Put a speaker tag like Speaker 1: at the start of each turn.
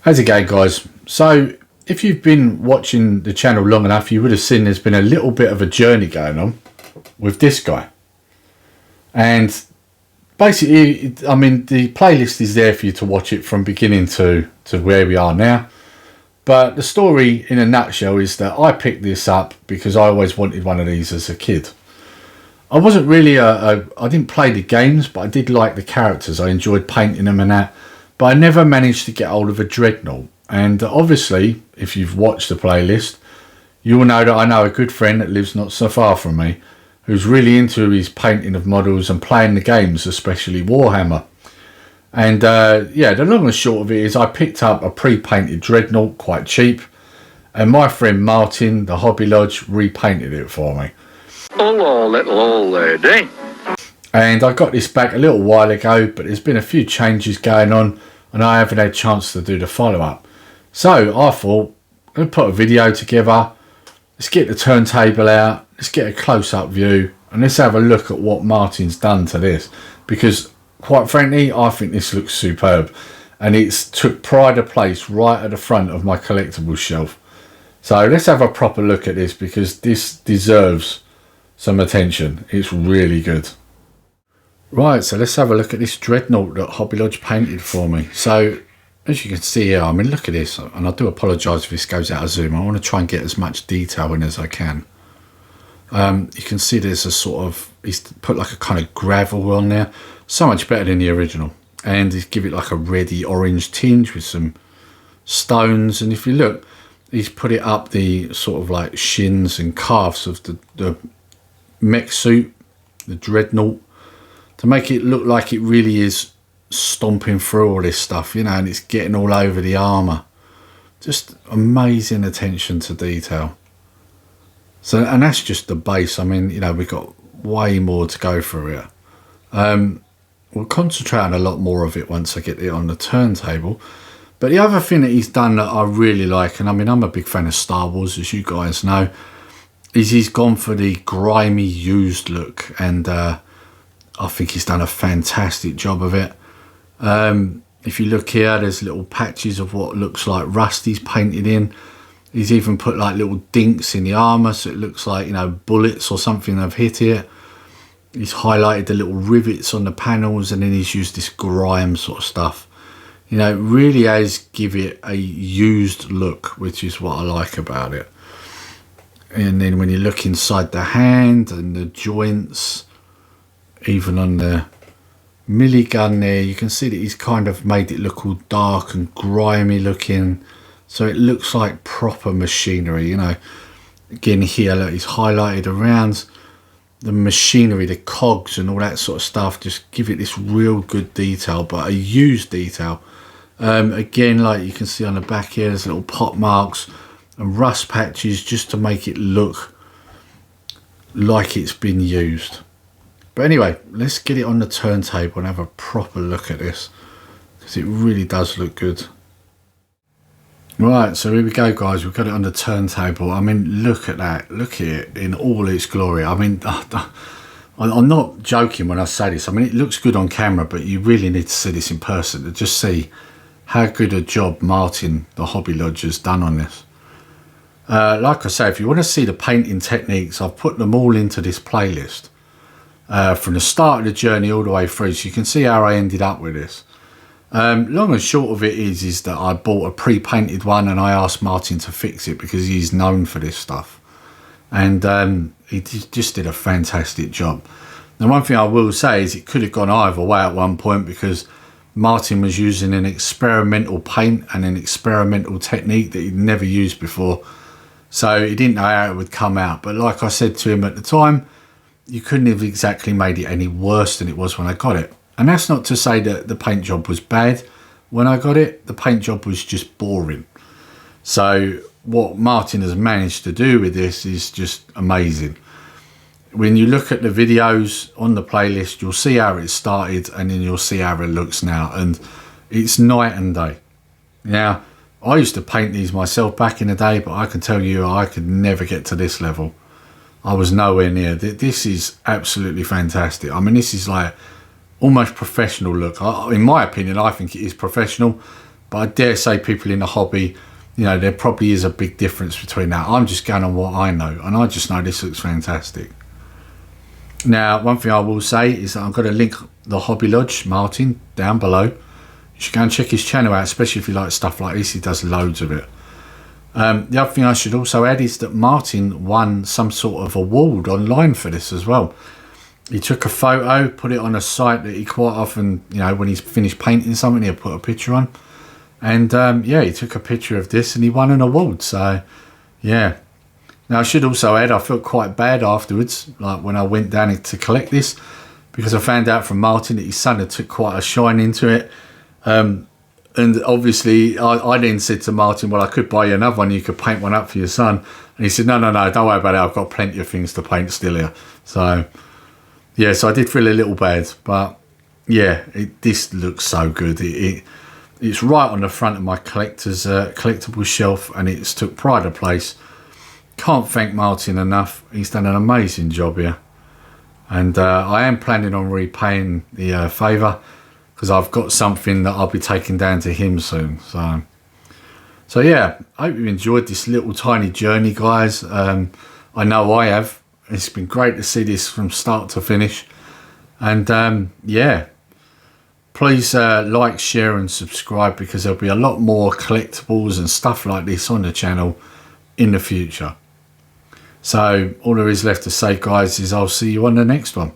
Speaker 1: How's it going, guys? So if you've been watching the channel long enough, you would have seen there's been a little bit of a journey going on with this guy. And basically, I mean, the playlist is there for you to watch it from beginning to where we are now. But the story in a nutshell is that I picked this up because I always wanted one of these as a kid. I wasn't really I didn't play the games, but I did like the characters. I enjoyed painting them and that. But I never managed to get hold of a Dreadnought. And obviously, if you've watched the playlist, you will know that I know a good friend that lives not so far from me, who's really into his painting of models and playing the games, especially Warhammer. And yeah, the long and short of it is I picked up a pre-painted Dreadnought quite cheap. And my friend Martin, TheHobbyLodge, repainted it for me.
Speaker 2: Hello, little old lady.
Speaker 1: And I got this back a little while ago, but there's been a few changes going on and I haven't had a chance to do the follow-up. So I thought, I'm going to put a video together. Let's get the turntable out. Let's get a close-up view. And let's have a look at what Martin's done to this. Because, quite frankly, I think this looks superb. And it's took pride of place right at the front of my collectibles shelf. So let's have a proper look at this because this deserves some attention. It's really good. Right, so let's have a look at this Dreadnought that HobbyLodge painted for me. So, as you can see here, I mean, look at this. And I do apologise if this goes out of zoom. I want to try and get as much detail in as I can. You can see there's a sort of, he's put like a kind of gravel on there. So much better than the original. And he's give it like a reddy orange tinge with some stones. And if you look, he's put it up the sort of like shins and calves of the mech suit, the Dreadnought, to make it look like it really is stomping through all this stuff, you know, and it's getting all over the armour. Just amazing attention to detail. So, and that's just the base. I mean, you know, we've got way more to go through here. We'll concentrate on a lot more of it once I get it on the turntable. But the other thing that he's done that I really like, and I mean, I'm a big fan of Star Wars, as you guys know, is he's gone for the grimy, used look. And I think he's done a fantastic job of it. If you look here, there's little patches of what looks like rust he's painted in. He's even put like little dinks in the armour, so it looks like, you know, bullets or something have hit it. He's highlighted the little rivets on the panels, and then he's used this grime sort of stuff. You know, it really has give it a used look, which is what I like about it. And then when you look inside the hand and the joints, even on the milligun there, you can see that he's kind of made it look all dark and grimy looking, so it looks like proper machinery, you know. Again here, look, he's highlighted around the machinery, the cogs and all that sort of stuff, just give it this real good detail, but a used detail. Again, like you can see on the back here, there's little pot marks and rust patches just to make it look like it's been used. But anyway, let's get it on the turntable and have a proper look at this, because it really does look good. Right, so here we go, guys. We've got it on the turntable. I mean, look at that. Look at it in all its glory. I mean, I'm not joking when I say this. I mean, it looks good on camera, but you really need to see this in person to just see how good a job Martin, TheHobbyLodge, has done on this. Like I say, if you want to see the painting techniques, I've put them all into this playlist. From the start of the journey all the way through, so you can see how I ended up with this. Long and short of it is that I bought a pre-painted one and I asked Martin to fix it because he's known for this stuff, and he just did a fantastic job. Now, one thing I will say is it could have gone either way at one point, because Martin was using an experimental paint and an experimental technique that he'd never used before, so he didn't know how it would come out. But like I said to him at the time, you couldn't have exactly made it any worse than it was when I got it. And that's not to say that the paint job was bad when I got it. The paint job was just boring. So what Martin has managed to do with this is just amazing. When you look at the videos on the playlist, you'll see how it started, and then you'll see how it looks now. And it's night and day. Now, I used to paint these myself back in the day, but I can tell you I could never get to this level. I was nowhere near. This is absolutely fantastic. I mean, this is like almost professional look. In my opinion, I think it is professional, but I dare say people in the hobby, you know, there probably is a big difference between that. I'm just going on what I know, and I just know this looks fantastic. Now, one thing I will say is that I'm going to link the Hobby Lodge, Martin, down below. You should go and check his channel out, especially if you like stuff like this. He does loads of it. The other thing I should also add is that Martin won some sort of award online for this as well. He took a photo, put it on a site that he quite often, you know, when he's finished painting something, he'll put a picture on. And yeah, he took a picture of this and he won an award. So yeah. Now I should also add, I felt quite bad afterwards, like when I went down to collect this, because I found out from Martin that his son had took quite a shine into it. And obviously I then said to Martin, well, I could buy you another one, you could paint one up for your son. And he said, no, don't worry about it, I've got plenty of things to paint still here. So yeah, so I did feel a little bad, but yeah, this looks so good. It's right on the front of my collectible shelf, and it's took pride of place. Can't thank Martin enough. He's done an amazing job here. And I am planning on repaying the favour, because I've got something that I'll be taking down to him soon. So yeah, I hope you enjoyed this little tiny journey, guys. I know I have. It's been great to see this from start to finish. And yeah, please like, share and subscribe, because there'll be a lot more collectibles and stuff like this on the channel in the future. So all there is left to say, guys, is I'll see you on the next one.